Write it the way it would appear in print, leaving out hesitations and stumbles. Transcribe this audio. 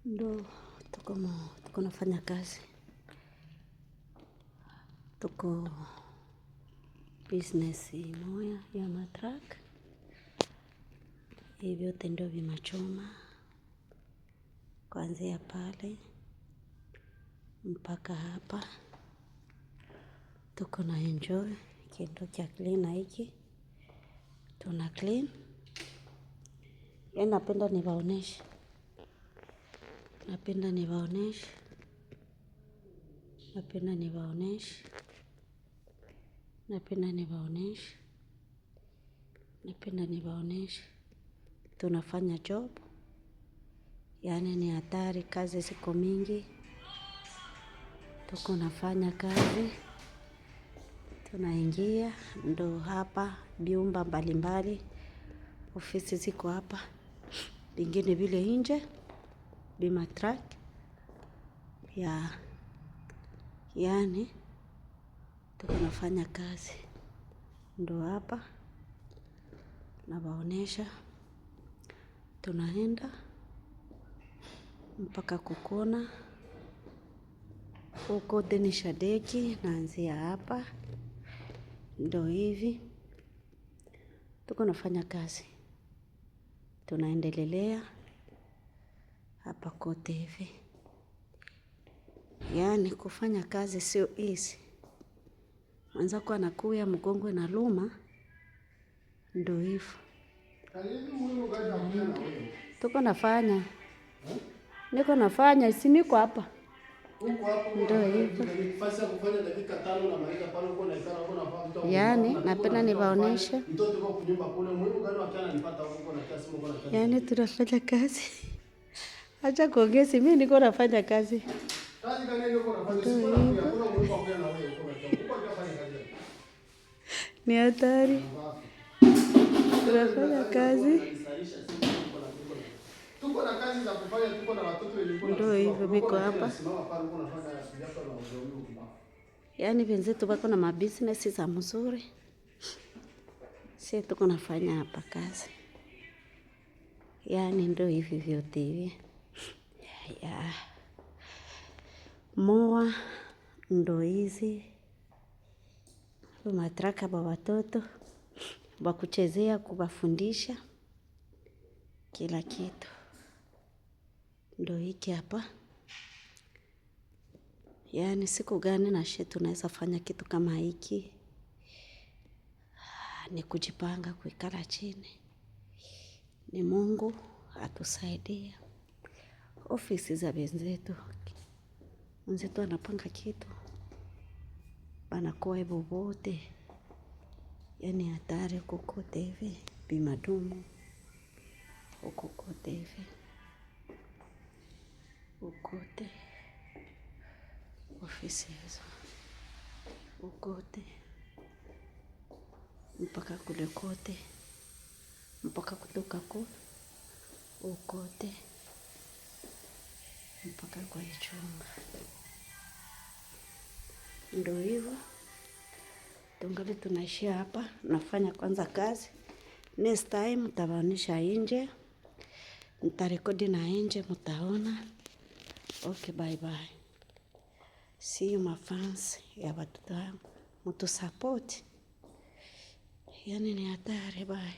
Ndo tuko nafanya kazi, tuko business moya ya matrak. Hivi vyote ndio vimachoma kuanzia pale mpaka hapa. Tuko na enjoy kitu cha clean hiki, tuna clean. Napenda niwaoneshe, napenda niwaoneshe tunafanya job. Yani ni hatari, kazi ziko mingi. Tuko nafanya kazi, tunaingia ndo hapa vyumba mbalimbali. Ofisi ziko hapa, vingine vile nje bimatrak yani tuko nafanya kazi. Ndo hapa nawaonesha, tunaenda mpaka kukona huko Denisha Deki. Naanzia hapa, ndo hivi tuko nafanya kazi, tunaendelelea hapa kote hivi. Yani kufanya kazi sio easy. Mwenzako anakuya mgongo na luma, ndo hivo tuko nafanya. Niko nafanya, si niko hapa. Ndo hivo. Yani napenda niwaoneshe, yani tunafanya kazi. Acha kuongea, mimi niko nafanya kazi. Ni hatari. Tunafanya kazi. Tuko na kazi za kufanya, tuko na watoto wenyewe. Ndio hivyo biko hapa. Yani wenzetu wako na mabusiness za mzuri. Sisi tuko nafanya hapa kazi. Yani ndio hivi vyote hivi. Moa ndo hizi. Matraka ba watoto wa kuchezea, kuwafundisha kila kitu. Ndo hiki hapa. Yani siku gani na shetu tunaweza fanya kitu kama hiki? Ni kujipanga, kuikala chini. Ni Mungu atusaidia. Ofisi za wenzetu, mwenzetu anapanga kitu, banakuwa hivyo wote. Yani hatari kokote hivi, bimadumu kokote hivi, kokote ofisi hizo, kokote mpaka kule kote, mpaka kutoka kokote mpaka kwa chumba. Ndo hivyo. Tungali tunaishia hapa, nafanya kwanza kazi. Next time nitawaonesha nje. Nitarekodi na nje, mtaona. Okay, bye bye. See you my fans ya watoto wangu. Mtu support. Yani ni hatari, bye.